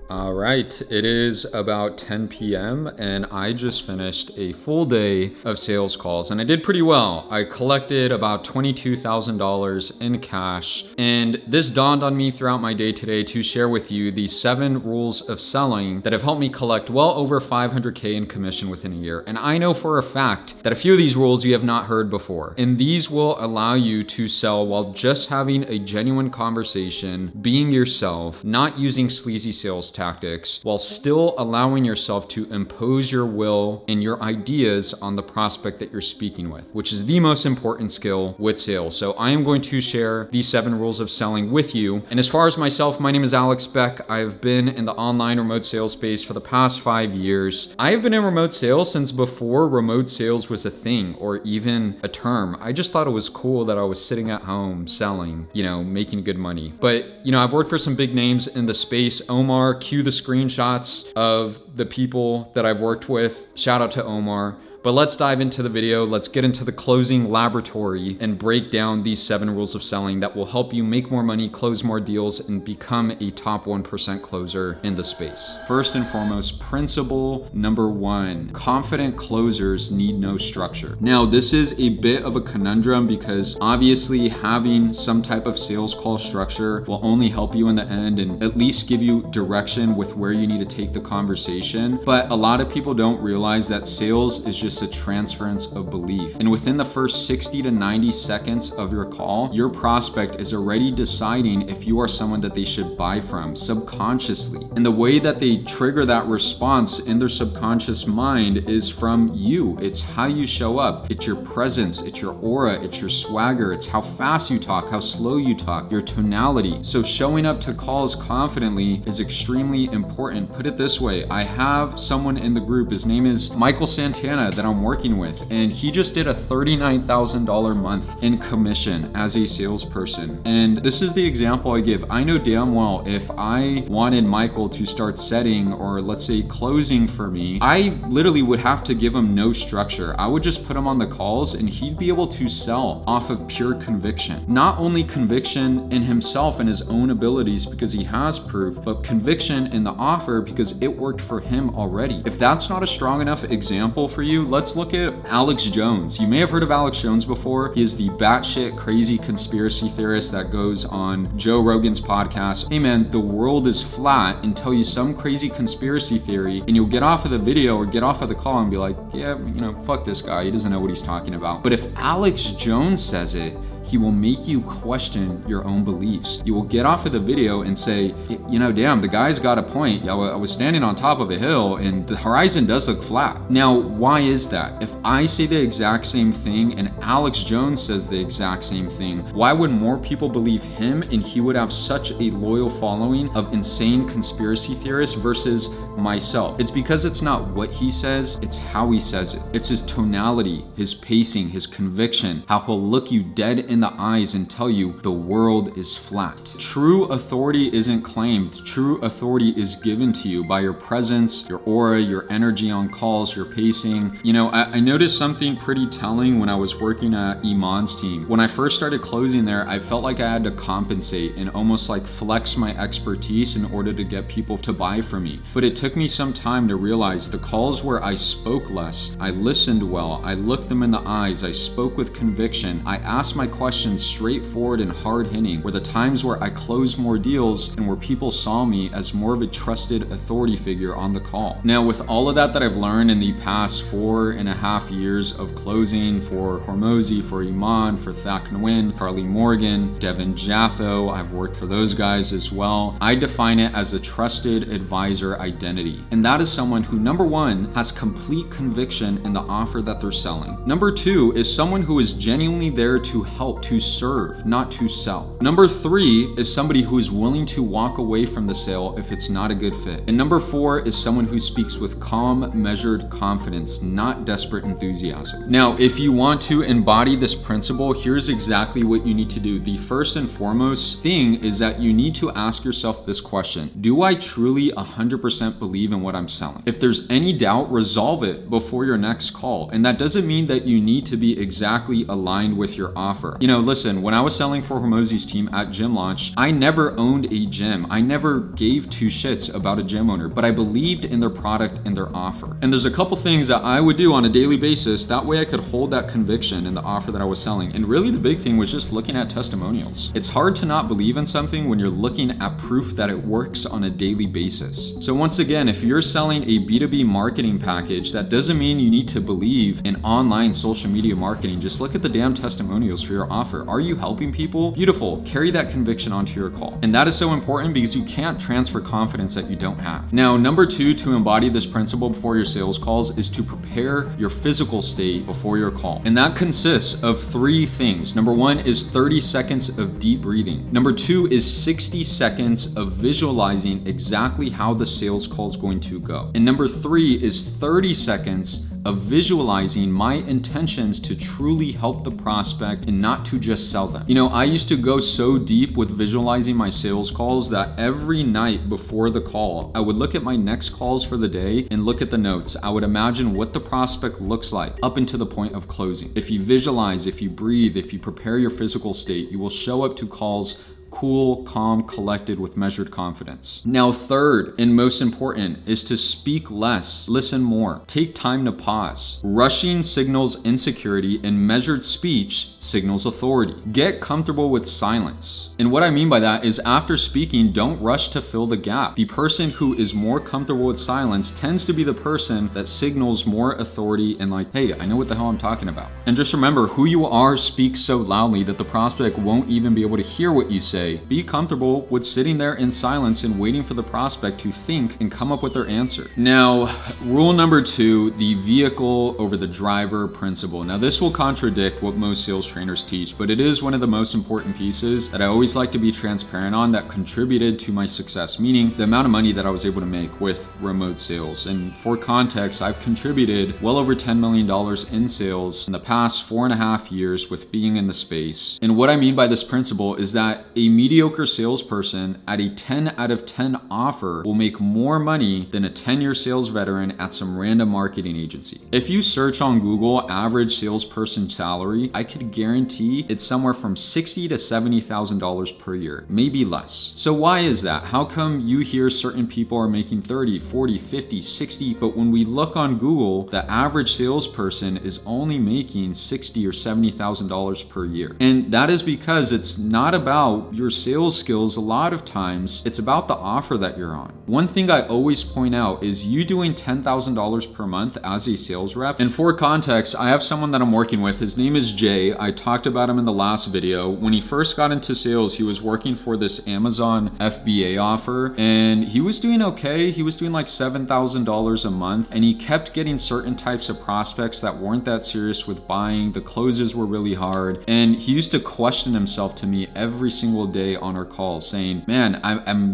All right, it is about 10 p.m. and I just finished a full day of sales calls and I did pretty well. I collected about $22,000 in cash, and this dawned on me throughout my day today to share with you the 7 rules of selling that have helped me collect well over $500K in commission within a year. And I know for a fact that a few of these rules you have not heard before, and these will allow you to sell while just having a genuine conversation, being yourself, not using sleazy sales tactics, while still allowing yourself to impose your will and your ideas on the prospect that you're speaking with, which is the most important skill with sales. So I am going to share these 7 rules of selling with you. And as far as myself, my name is Alex Beck. I've been in the online remote sales space for the past 5 years. I have been in remote sales since before remote sales was a thing or even a term. I just thought it was cool that I was sitting at home selling, making good money. But, I've worked for some big names in the space. Omar, cue the screenshots of the people that I've worked with. Shout out to Omar. But let's dive into the video. Let's get into the closing laboratory and break down these 7 rules of selling that will help you make more money, close more deals, and become a top 1% closer in the space. First and foremost, principle number 1, confident closers need no structure. Now, this is a bit of a conundrum because obviously having some type of sales call structure will only help you in the end and at least give you direction with where you need to take the conversation. But a lot of people don't realize that sales is just a transference of belief. And within the first 60 to 90 seconds of your call, your prospect is already deciding if you are someone that they should buy from subconsciously. And the way that they trigger that response in their subconscious mind is from you. It's how you show up. It's your presence. It's your aura. It's your swagger. It's how fast you talk, how slow you talk, your tonality. So showing up to calls confidently is extremely important. Put it this way. I have someone in the group. His name is Michael Santana that I'm working with, and he just did a $39,000 month in commission as a salesperson. And this is the example I give. I know damn well if I wanted Michael to start setting or let's say closing for me, I literally would have to give him no structure. I would just put him on the calls and he'd be able to sell off of pure conviction. Not only conviction in himself and his own abilities because he has proof, but conviction in the offer because it worked for him already. If that's not a strong enough example for you, let's look at Alex Jones. You may have heard of Alex Jones before. He is the batshit crazy conspiracy theorist that goes on Joe Rogan's podcast. Hey man, the world is flat, and tell you some crazy conspiracy theory, and you'll get off of the video or get off of the call and be like, yeah, fuck this guy. He doesn't know what he's talking about. But if Alex Jones says it, he will make you question your own beliefs. You will get off of the video and say, damn, the guy's got a point. I was standing on top of a hill and the horizon does look flat. Now, why is that? If I say the exact same thing and Alex Jones says the exact same thing, why would more people believe him and he would have such a loyal following of insane conspiracy theorists versus myself? It's because it's not what he says, it's how he says it. It's his tonality, his pacing, his conviction, how he'll look you dead in the eyes and tell you the world is flat. True authority isn't claimed. True authority is given to you by your presence, your aura, your energy on calls, your pacing. I noticed something pretty telling when I was working at Iman's team. When I first started closing there, I felt like I had to compensate and almost like flex my expertise in order to get people to buy from me. But it took me some time to realize the calls where I spoke less, I listened well, I looked them in the eyes, I spoke with conviction, I asked my questions straightforward and hard-hitting were the times where I closed more deals and where people saw me as more of a trusted authority figure on the call. Now, with all of that I've learned in the past 4.5 years of closing for Hormozy, for Iman, for Thak Nguyen, Carly Morgan, Devin Jatho, I've worked for those guys as well. I define it as a trusted advisor identity. And that is someone who, number 1, has complete conviction in the offer that they're selling. Number 2 is someone who is genuinely there to help, to serve, not to sell. Number 3 is somebody who is willing to walk away from the sale if it's not a good fit. And number 4 is someone who speaks with calm, measured confidence, not desperate enthusiasm. Now, if you want to embody this principle, here's exactly what you need to do. The first and foremost thing is that you need to ask yourself this question: do I truly 100% believe in what I'm selling? If there's any doubt, resolve it before your next call. And that doesn't mean that you need to be exactly aligned with your offer. You know, listen, when I was selling for Hormozi's team at gym launch, I never owned a gym. I never gave two shits about a gym owner, but I believed in their product and their offer. And there's a couple things that I would do on a daily basis. That way I could hold that conviction in the offer that I was selling. And really the big thing was just looking at testimonials. It's hard to not believe in something when you're looking at proof that it works on a daily basis. So once again, if you're selling a B2B marketing package, that doesn't mean you need to believe in online social media marketing. Just look at the damn testimonials for your offer. Are you helping people? Beautiful. Carry that conviction onto your call. And that is so important because you can't transfer confidence that you don't have. Now, number two, to embody this principle before your sales calls is to prepare your physical state before your call. And that consists of three things. Number one is 30 seconds of deep breathing. Number two is 60 seconds of visualizing exactly how the sales call is going to go. And number three is 30 seconds of visualizing my intentions to truly help the prospect and not to just sell them. You know, I used to go so deep with visualizing my sales calls that every night before the call, I would look at my next calls for the day and look at the notes. I would imagine what the prospect looks like up until the point of closing. If you visualize, if you breathe, if you prepare your physical state, you will show up to calls cool, calm, collected with measured confidence. Now, third and most important is to speak less, listen more, take time to pause. Rushing signals insecurity and measured speech signals authority. Get comfortable with silence. And what I mean by that is after speaking, don't rush to fill the gap. The person who is more comfortable with silence tends to be the person that signals more authority and like, hey, I know what the hell I'm talking about. And just remember, who you are speaks so loudly that the prospect won't even be able to hear what you say. Be comfortable with sitting there in silence and waiting for the prospect to think and come up with their answer. Now, rule number two, the vehicle over the driver principle. Now, this will contradict what most sales trainers teach, but it is one of the most important pieces that I always like to be transparent on that contributed to my success, meaning the amount of money that I was able to make with remote sales. And for context, I've contributed well over $10 million in sales in the past 4.5 years with being in the space. And what I mean by this principle is that a mediocre salesperson at a 10 out of 10 offer will make more money than a 10-year sales veteran at some random marketing agency. If you search on Google average salesperson salary, I could guarantee it's somewhere from $60,000 to $70,000 per year, maybe less. So why is that? How come you hear certain people are making 30, 40, 50, 60, but when we look on Google, the average salesperson is only making $60,000 or $70,000 per year? And that is because it's not about your sales skills. A lot of times it's about the offer that you're on. One thing I always point out is you doing $10,000 per month as a sales rep. And for context, I have someone that I'm working with. His name is Jay. I talked about him in the last video. When he first got into sales, he was working for this Amazon FBA offer and he was doing okay. He was doing like $7,000 a month and he kept getting certain types of prospects that weren't that serious with buying. The closes were really hard. And he used to question himself to me every single day on our calls saying, man,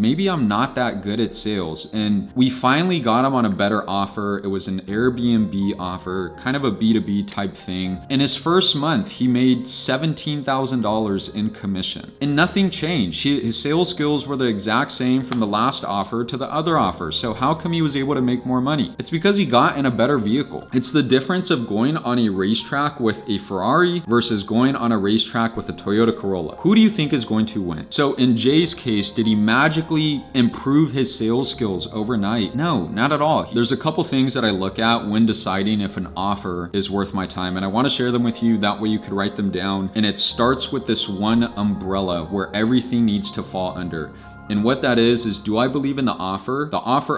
maybe I'm not that good at sales. And we finally got him on a better offer. It was an Airbnb offer, kind of a B2B type thing. In his first month, he made $17,000 in commission and nothing changed. His sales skills were the exact same from the last offer to the other offer. So how come he was able to make more money? It's because he got in a better vehicle. It's the difference of going on a racetrack with a Ferrari versus going on a racetrack with a Toyota Corolla. Who do you think is going to win? So in Jay's case, did he magically improve his sales skills overnight? No, not at all. There's a couple things that I look at when deciding if an offer is worth my time, and I want to share them with you. That way you could write them down. And it starts with this one umbrella where everything needs to fall under. And what that is do I believe in the offer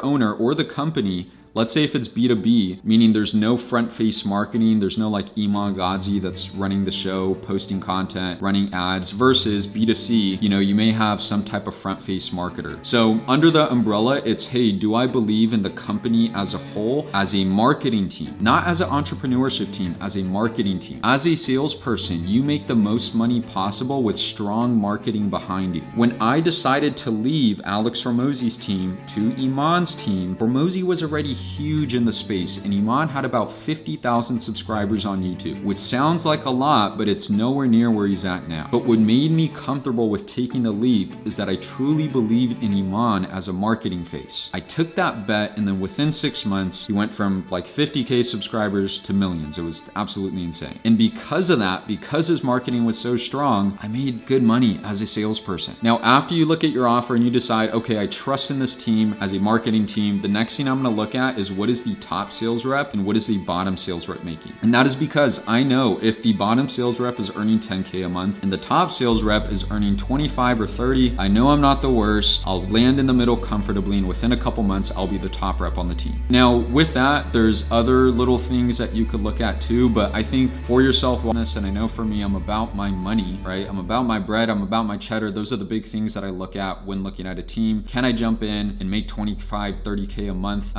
owner, or the company? Let's say if it's B2B, meaning there's no front face marketing, there's no like iman, gadzhi that's running the show, posting content, running ads, versus B2C, you may have some type of front face marketer. So under the umbrella, it's, hey, do I believe in the company as a whole, as a marketing team, not as an entrepreneurship team, as a marketing team. As a salesperson, you make the most money possible with strong marketing behind you. When I decided to leave Alex Hormozi's team to Iman's team, Hormozi was already huge in the space, and Iman had about 50,000 subscribers on YouTube, which sounds like a lot, but it's nowhere near where he's at now. But what made me comfortable with taking the leap is that I truly believed in Iman as a marketing face. I took that bet, and then within 6 months, he went from like 50K subscribers to millions. It was absolutely insane. And because of that, because his marketing was so strong, I made good money as a salesperson. Now, after you look at your offer and you decide, okay, I trust in this team as a marketing team, the next thing I'm gonna look at is what is the top sales rep and what is the bottom sales rep making. And that is because I know if the bottom sales rep is earning 10K a month and the top sales rep is earning 25 or 30, I know I'm not the worst. I'll land in the middle comfortably, and within a couple months, I'll be the top rep on the team. Now, with that, there's other little things that you could look at too, but I think for your self-wellness, and I know for me, I'm about my money, right? I'm about my bread, I'm about my cheddar. Those are the big things that I look at when looking at a team. Can I jump in and make 25, 30K a month?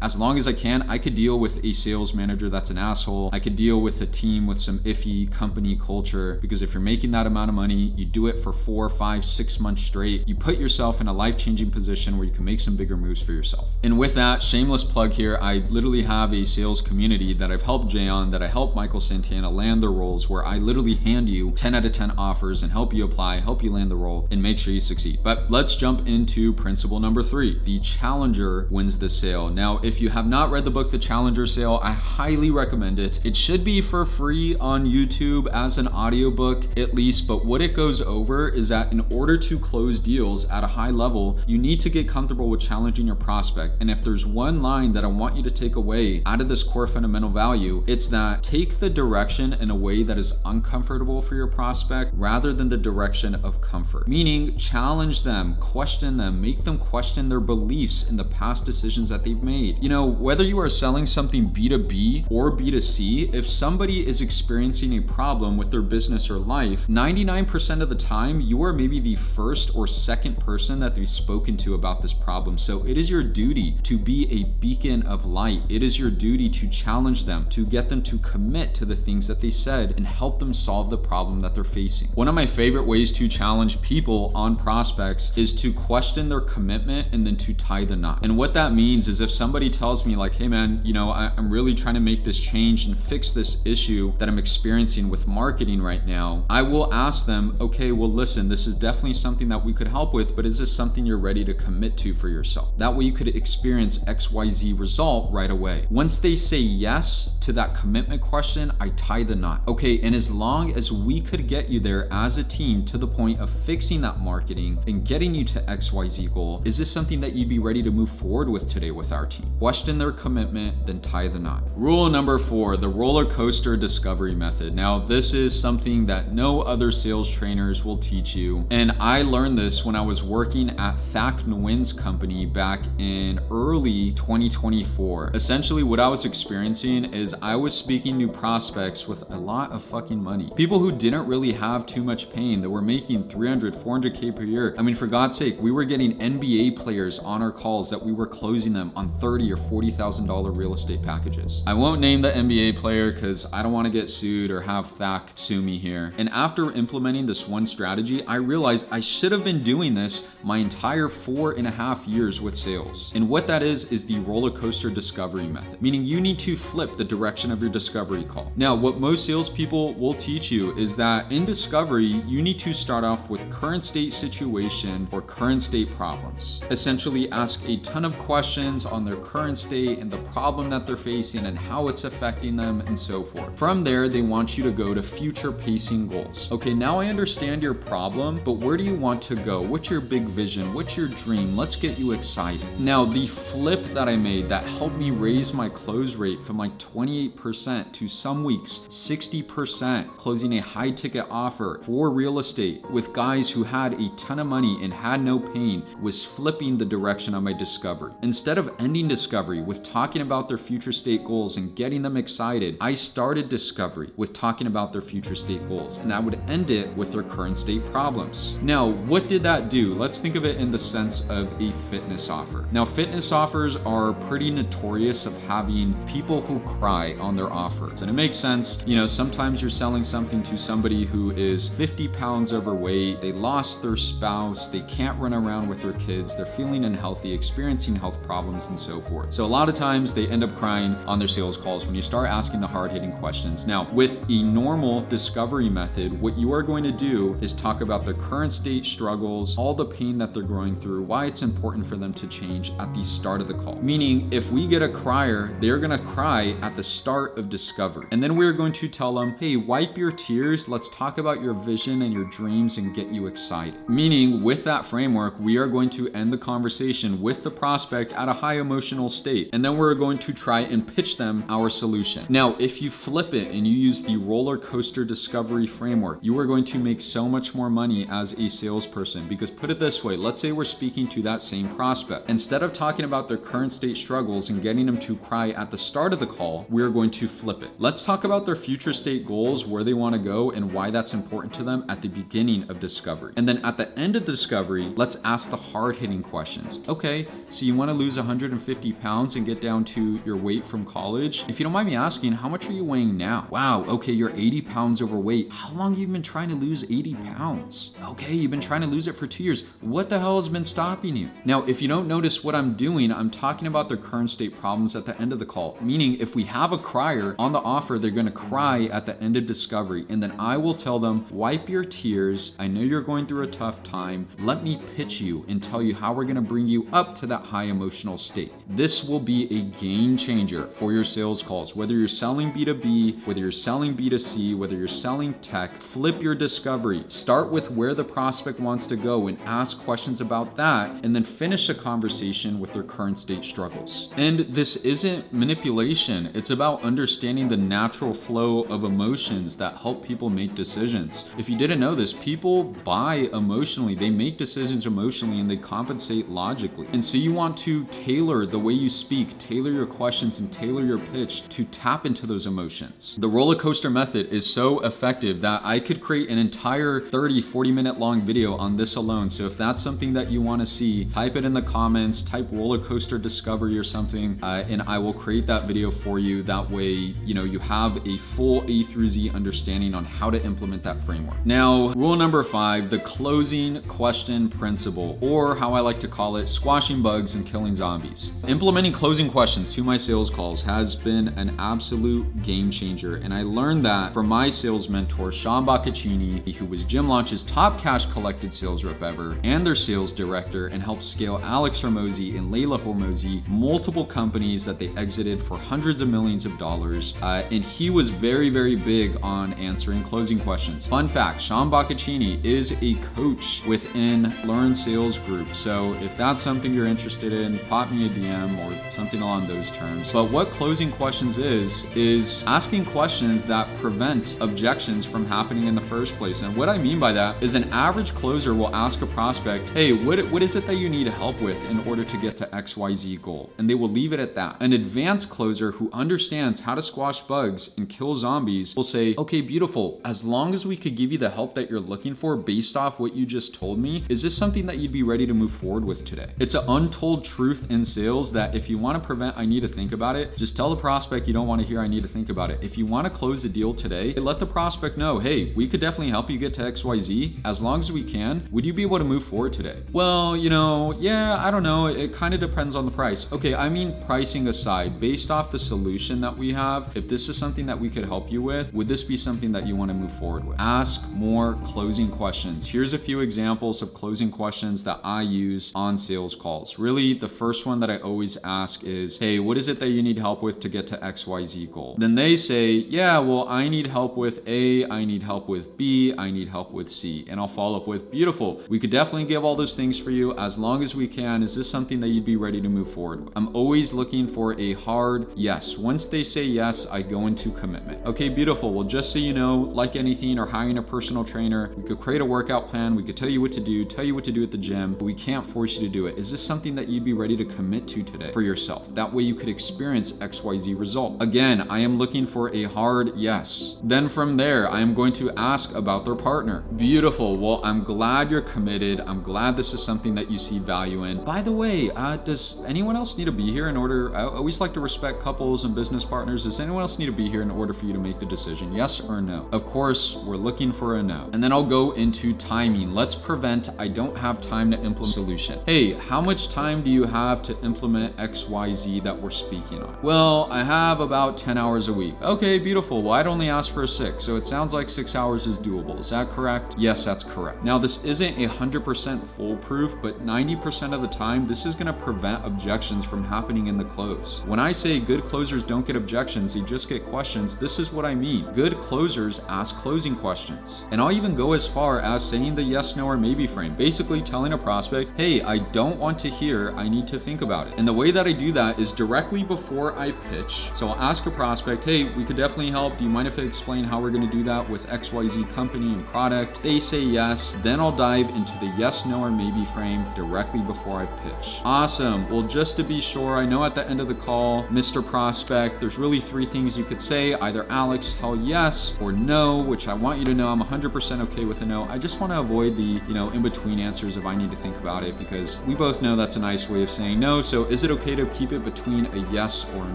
As long as I can, I could deal with a sales manager that's an asshole. I could deal with a team with some iffy company culture, because if you're making that amount of money, you do it for 4, 5, 6 months straight, you put yourself in a life-changing position where you can make some bigger moves for yourself. And with that, shameless plug here, I literally have a sales community that I've helped Jay on, that I help Michael Santana land their roles, where I literally hand you 10 out of 10 offers and help you apply, help you land the role, and make sure you succeed. But let's jump into principle number 3. The challenger wins the sale. Now, if you have not read the book, The Challenger Sale, I highly recommend it. It should be for free on YouTube as an audiobook at least, but what it goes over is that in order to close deals at a high level, you need to get comfortable with challenging your prospect. And if there's one line that I want you to take away out of this core fundamental value, it's that take the direction in a way that is uncomfortable for your prospect rather than the direction of comfort. Meaning, challenge them, question them, make them question their beliefs in the past decisions that they've made. Whether you are selling something B2B or B2C, if somebody is experiencing a problem with their business or life, 99% of the time, you are maybe the first or second person that they've spoken to about this problem. So it is your duty to be a beacon of light. It is your duty to challenge them, to get them to commit to the things that they said and help them solve the problem that they're facing. One of my favorite ways to challenge people on prospects is to question their commitment and then to tie the knot. And what that means is if somebody tells me like, hey man, I'm really trying to make this change and fix this issue that I'm experiencing with marketing right now, I will ask them, okay, well listen, this is definitely something that we could help with, but is this something you're ready to commit to for yourself? That way you could experience XYZ result right away. Once they say yes to that commitment question, I tie the knot. Okay, and as long as we could get you there as a team to the point of fixing that marketing and getting you to XYZ goal, is this something that you'd be ready to move forward with today with our team? Question their commitment, then tie the knot. Rule number 4, the roller coaster discovery method. Now, this is something that no other sales trainers will teach you. And I learned this when I was working at Thak Nguyen's company back in early 2024. Essentially, what I was experiencing is I was speaking to prospects with a lot of fucking money. People who didn't really have too much pain, that were making 300, 400K per year. I mean, for God's sake, we were getting NBA players on our calls that we were closing them on $30,000 or $40,000 real estate packages. I won't name the NBA player because I don't want to get sued or have Thak sue me here. And after implementing this one strategy, I realized I should have been doing this my entire 4.5 years with sales. And what that is the roller coaster discovery method, meaning you need to flip the direction of your discovery call. Now, what most salespeople will teach you is that in discovery, you need to start off with current state situation or current state problems. Essentially, ask a ton of questions on their current state and the problem that they're facing and how it's affecting them and so forth. From there, they want you to go to future pacing goals. Okay, now I understand your problem, but where do you want to go? What's your big vision? What's your dream? Let's get you excited. Now, the flip that I made that helped me raise my close rate from like 28% to some weeks 60%, closing a high ticket offer for real estate with guys who had a ton of money and had no pain, was flipping the direction of my discovery. Instead of ending discovery with talking about their future state goals and getting them excited, I started discovery with talking about their future state goals, and I would end it with their current state problems. Now, what did that do? Let's think of it in the sense of a fitness offer. Now, fitness offers are pretty notorious of having people who cry on their offers. And it makes sense, sometimes you're selling something to somebody who is 50 pounds overweight, they lost their spouse, they can't run around with their kids, they're feeling unhealthy, experiencing health problems and so forth. So a lot of times they end up crying on their sales calls when you start asking the hard-hitting questions. Now, with a normal discovery method, what you are going to do is talk about their current state struggles, all the pain that they're going through, why it's important for them to change at the start of the call. Meaning, if we get a crier, they're gonna cry at the start of discovery. And then we're going to tell them, hey, wipe your tears, let's talk about your vision and your dreams and get you excited. Meaning, with that framework, we are going to end the conversation with the prospect at a high emotional state. And then we're going to try and pitch them our solution. Now, if you flip it and you use the roller coaster discovery framework, you are going to make so much more money as a salesperson. Because put it this way, let's say we're speaking to that same prospect. Instead of talking about their current state struggles and getting them to cry at the start of the call, we're going to flip it. Let's talk about their future state goals, where they want to go and why that's important to them at the beginning of discovery. And then at the end of discovery, let's ask the hard-hitting questions. Okay, so you want to lose 150 pounds and get down to your weight from college? If you don't mind me asking, how much are you weighing now? Wow, okay, you're 80 pounds overweight. How long have you been trying to lose 80 pounds? Okay, you've been trying to lose it for 2 years. What the hell has been stopping you? Now, if you don't notice what I'm doing, I'm talking about their current state problems at the end of the call. Meaning, if we have a crier on the offer, they're gonna cry at the end of discovery. And then I will tell them, wipe your tears. I know you're going through a tough time. Let me pitch you and tell you how we're gonna bring you up to that high emotional state. This will be a game changer for your sales calls. Whether you're selling B2B, whether you're selling B2C, whether you're selling tech, flip your discovery. Start with where the prospect wants to go and ask questions about that, and then finish a conversation with their current state struggles. And this isn't manipulation. It's about understanding the natural flow of emotions that help people make decisions. If you didn't know this, people buy emotionally, they make decisions emotionally, and they compensate logically. And so you want to tailor the way you speak, tailor your questions, and tailor your pitch to tap into those emotions. The roller coaster method is so effective that I could create an entire 30-40 minute long video on this alone. So if that's something that you want to see, type it in the comments, type roller coaster discovery or something, and I will create that video for you. That way, you have a full A through Z understanding on how to implement that framework. Now, rule number 5, the closing question principle, or how I like to call it, squashing bugs and killing zombies. Implementing closing questions to my sales calls has been an absolute game changer. And I learned that from my sales mentor, Sean Boccaccini, who was Jim Launch's top cash collected sales rep ever and their sales director, and helped scale Alex Hormozi and Layla Hormozi, multiple companies that they exited for hundreds of millions of dollars. And he was very, very big on answering closing questions. Fun fact, Sean Boccaccini is a coach within Learn Sales Group. So if that's something you're interested in, pop me a DM or something along those terms. But what closing questions is asking questions that prevent objections from happening in the first place. And what I mean by that is an average closer will ask a prospect, hey, what is it that you need help with in order to get to XYZ goal? And they will leave it at that. An advanced closer who understands how to squash bugs and kill zombies will say, okay, beautiful. As long as we could give you the help that you're looking for based off what you just told me, is this something that you'd be ready to move forward with today? It's an untold truth in sales that if you want to prevent I need to think about it, just tell the prospect you don't want to hear I need to think about it. If you want to close the deal today, let the prospect know, hey, we could definitely help you get to XYZ. As long as we can, would you be able to move forward today? Well, yeah, I don't know. It kind of depends on the price. Okay, I mean, pricing aside, based off the solution that we have, if this is something that we could help you with, would this be something that you want to move forward with? Ask more closing questions. Here's a few examples of closing questions that I use on sales calls. Really, the first one that I always ask is, hey, what is it that you need help with to get to XYZ goal? Then they say, yeah, well, I need help with A, I need help with B, I need help with C. And I'll follow up with, beautiful. We could definitely give all those things for you as long as we can. Is this something that you'd be ready to move forward with? I'm always looking for a hard yes. Once they say yes, I go into commitment. Okay, beautiful. Well, just so you know, like anything or hiring a personal trainer, we could create a workout plan. We could tell you what to do at the gym, but we can't force you to do it. Is this something that you'd be ready to commit to today for yourself? That way you could experience XYZ result. Again, I am looking for a hard yes. Then from there, I am going to ask about their partner. Beautiful. Well, I'm glad you're committed. I'm glad this is something that you see value in. By the way, does anyone else need to be here in order? I always like to respect couples and business partners. Does anyone else need to be here in order for you to make the decision? Yes or no? Of course, we're looking for a no. And then I'll go into timing. Let's prevent I don't have time to implement a solution. Hey, how much time do you have to implement XYZ that we're speaking on? Well, I have about 10 hours a week. Okay, beautiful. Well, I'd only ask for 6. So it sounds like 6 hours is doable. Is that correct? Yes, that's correct. Now, this isn't 100% foolproof, but 90% of the time, this is going to prevent objections from happening in the close. When I say good closers don't get objections, they just get questions, this is what I mean. Good closers ask closing questions. And I'll even go as far as saying the yes, no, or maybe frame, basically telling a prospect, hey, I don't want to hear, I need to think about it. And the way that I do that is directly before I pitch. So I'll ask a prospect, hey, we could definitely help. Do you mind if I explain how we're going to do that with XYZ company and product? They say yes. Then I'll dive into the yes, no, or maybe frame directly before I pitch. Awesome. Well, just to be sure, I know at the end of the call, Mr. Prospect, there's really 3 things you could say, either Alex, hell yes, or no, which I want you to know I'm 100% okay with a no. I just want to avoid the, in-between answers if I need to think about it, because we both know that's a nice way of saying no. So is it okay to keep it between a yes or a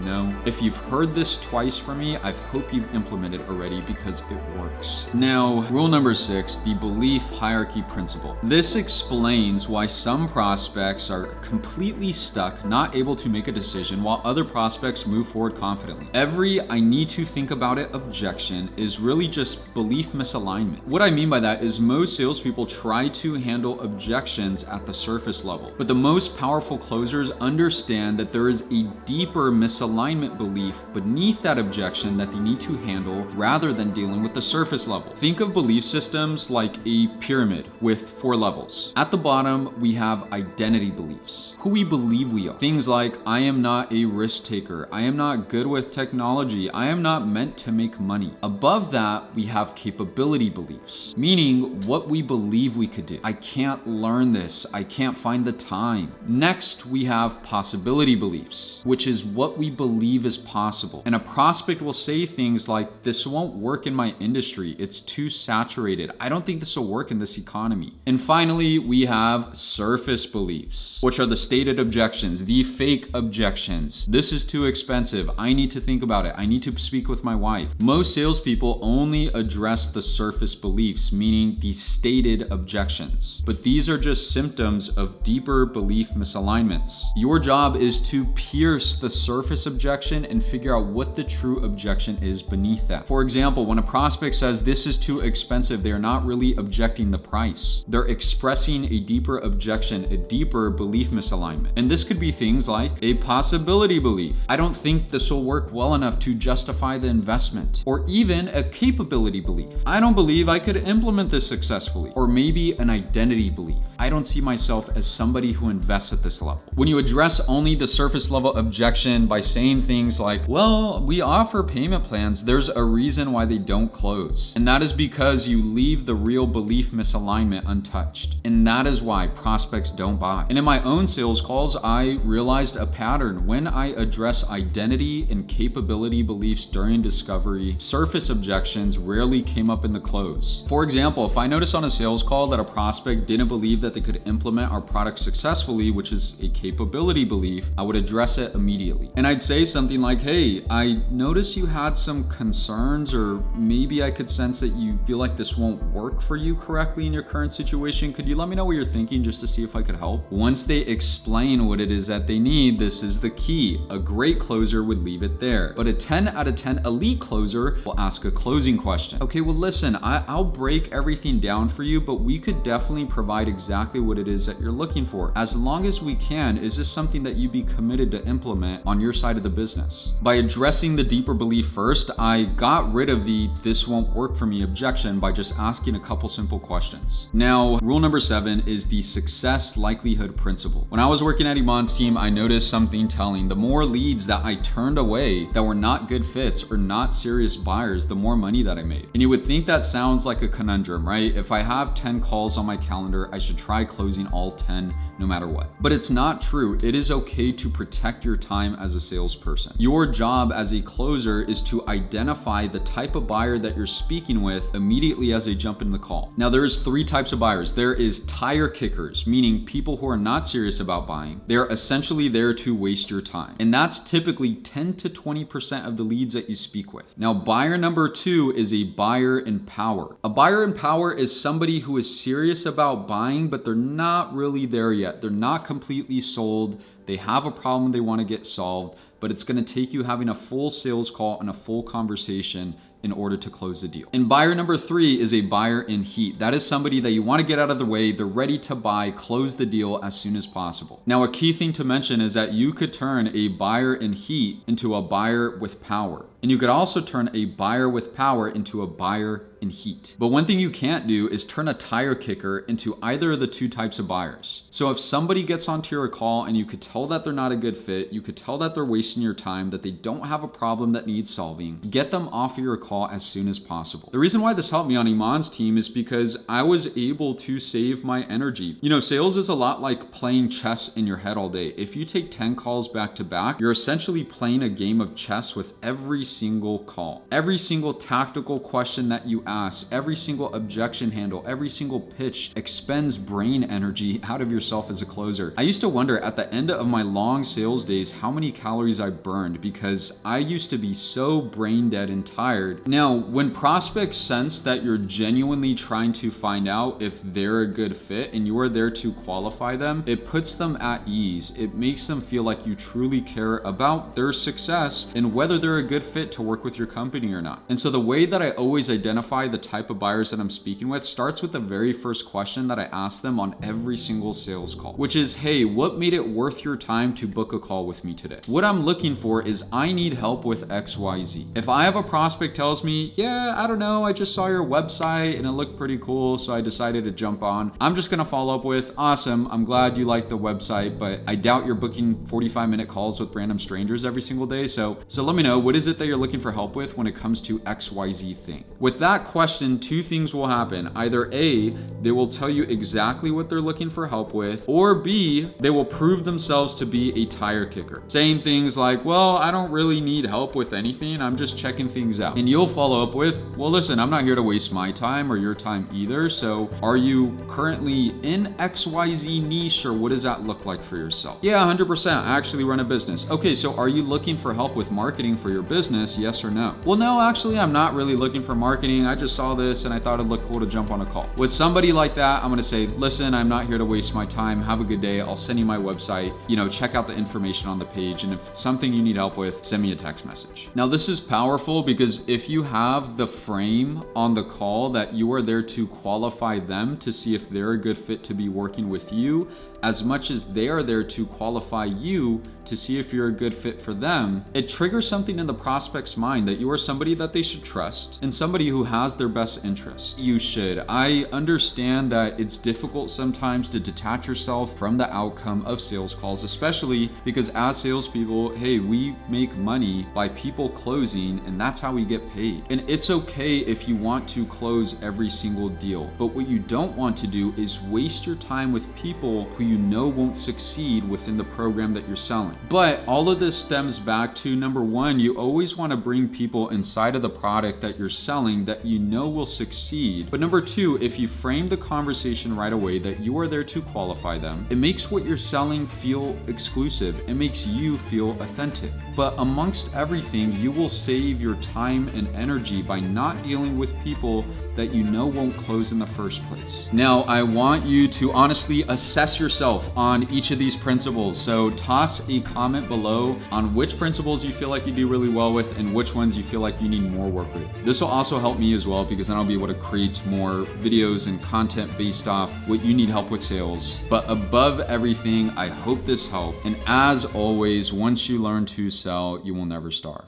no? If you've heard this twice from me, I hope you've implemented already because it works. Now, rule number 6, the belief hierarchy principle. This explains why some prospects are completely stuck, not able to make a decision, while other prospects move forward confidently. Every I need to think about it objection is really just belief misalignment. What I mean by that is most salespeople try to handle objections at the surface level, but the most powerful closers understand that there is a deeper misalignment belief beneath that objection that they need to handle rather than dealing with the surface level. Think of belief systems like a pyramid with 4 levels. At the bottom, we have identity beliefs, who we believe we are. Things like, I am not a risk taker. I am not good with technology. I am not meant to make money. Above that, we have capability beliefs, meaning what we believe we could do. I can't learn this. I can't find the time. Next, we have possibility beliefs, which is what we believe is possible. And a prospect will say things like, this won't work in my industry. It's too saturated. I don't think this will work in this economy. And finally, we have surface beliefs, which are the stated objections, the fake objections. This is too expensive. I need to think about it. I need to speak with my wife. Most salespeople only address the surface beliefs, meaning the stated objections. But these are just symptoms of deeper belief misalignments. Your job is to pierce the surface objection and figure out what the true objection is beneath that. For example, when a prospect says this is too expensive, they are not really objecting the price. They're expressing a deeper objection, a deeper belief misalignment. And this could be things like a possibility belief. I don't think this will work well enough to justify the investment. Or even a capability belief. I don't believe I could implement this successfully. Or maybe an identity belief. I don't see myself as somebody who invests at this level. When you address only the surface level objection by saying things like, well, we offer payment plans, there's a reason why they don't close. And that is because you leave the real belief misalignment untouched. And that is why prospects don't buy. And in my own sales calls, I realized a pattern. When I address identity and capability beliefs during discovery, surface objections rarely came up in the close. For example, if I notice on a sales call that a prospect didn't believe that they could implement our product successfully, which is a capability belief, I would address it immediately. And I'd say something like, hey, I noticed you had some concerns, or maybe I could sense that you feel like this won't work for you correctly in your current situation. Could you let me know what you're thinking just to see if I could help? Once they explain what it is that they need, this is the key. A great closer would leave it there, but a 10 out of 10 elite closer will ask a closing question. Okay, well listen, I'll break everything down for you, but we could definitely provide exactly what it is that you're looking for. As long as we can, is this something that you'd be committed to implement on your side of the business? By addressing the deeper belief first, I got rid of the this won't work for me objection by just asking a couple simple questions. Now, rule number 7 is the success likelihood principle. When I was working at Iman's team, I noticed something telling. The more leads that I turned away that were not good fits or not serious buyers, the more money that I made. And you would think that sounds like a conundrum, right? If I have 10 calls on my calendar, I should try closing all 10 no matter what. But it's not true. It is okay to protect your time as a salesperson. Your job as a closer is to identify the type of buyer that you're speaking with immediately as they jump in the call. Now, there's 3 types of buyers. There is tire kickers, meaning people who are not serious about buying. They're essentially there to waste your time. And that's typically 10 to 20% of the leads that you speak with. Now, buyer number 2 is a buyer in power. A buyer in power is somebody who is serious about buying, but they're not really there yet. They're not completely sold. sold, they have a problem they want to get solved, but it's going to take you having a full sales call and a full conversation in order to close the deal. And buyer number 3 is a buyer in heat. That is somebody that you want to get out of the way. They're ready to buy, close the deal as soon as possible. Now, a key thing to mention is that you could turn a buyer in heat into a buyer with power. And you could also turn a buyer with power into a buyer in heat. But one thing you can't do is turn a tire kicker into either of the 2 types of buyers. So if somebody gets onto your call and you could tell that they're not a good fit, you could tell that they're wasting your time, that they don't have a problem that needs solving, get them off of your call as soon as possible. The reason why this helped me on Iman's team is because I was able to save my energy. You know, sales is a lot like playing chess in your head all day. If you take 10 calls back to back, you're essentially playing a game of chess with every single call. Every single tactical question that you ask, every single objection handle, every single pitch expends brain energy out of yourself as a closer. I used to wonder at the end of my long sales days how many calories I burned because I used to be so brain dead and tired. Now, when prospects sense that you're genuinely trying to find out if they're a good fit and you are there to qualify them, it puts them at ease. It makes them feel like you truly care about their success and whether they're a good fit to work with your company or not. And so the way that I always identify the type of buyers that I'm speaking with starts with the very first question that I ask them on every single sales call, which is, hey, what made it worth your time to book a call with me today? What I'm looking for is I need help with XYZ. If I have a prospect tells me, yeah, I don't know, I just saw your website and it looked pretty cool, so I decided to jump on, I'm just gonna follow up with, awesome, I'm glad you like the website, but I doubt you're booking 45-minute calls with random strangers every single day, so let me know, what is it that you're looking for help with when it comes to XYZ thing? With that question, 2 things will happen. Either A, they will tell you exactly what they're looking for help with, or B, they will prove themselves to be a tire kicker, saying things like, well, I don't really need help with anything, I'm just checking things out. And you'll follow up with, well, listen, I'm not here to waste my time or your time either, so are you currently in XYZ niche, or what does that look like for yourself? Yeah, 100%, I actually run a business. Okay, so are you looking for help with marketing for your business, yes or no? Well, no, actually, I'm not really looking for marketing. I just saw this and I thought it'd look cool to jump on a call. With somebody like that, I'm gonna say, listen, I'm not here to waste my time. Have a good day. I'll send you my website. You know, check out the information on the page. And if it's something you need help with, send me a text message. Now, this is powerful because if you have the frame on the call that you are there to qualify them to see if they're a good fit to be working with you, as much as they are there to qualify you to see if you're a good fit for them, it triggers something in the prospect's mind that you are somebody that they should trust and somebody who has their best interests. You should. I understand that it's difficult sometimes to detach yourself from the outcome of sales calls, especially because as salespeople, hey, we make money by people closing and that's how we get paid. And it's okay if you want to close every single deal, but what you don't want to do is waste your time with people who you know won't succeed within the program that you're selling. But all of this stems back to, number one, you always want to bring people inside of the product that you're selling that you know will succeed. But number two, if you frame the conversation right away that you are there to qualify them, it makes what you're selling feel exclusive. It makes you feel authentic. But amongst everything, you will save your time and energy by not dealing with people that you know won't close in the first place. Now, I want you to honestly assess yourself on each of these principles. So toss a comment below on which principles you feel like you do really well with and which ones you feel like you need more work with. This will also help me as well because then I'll be able to create more videos and content based off what you need help with sales. But above everything, I hope this helped. And as always, once you learn to sell, you will never starve.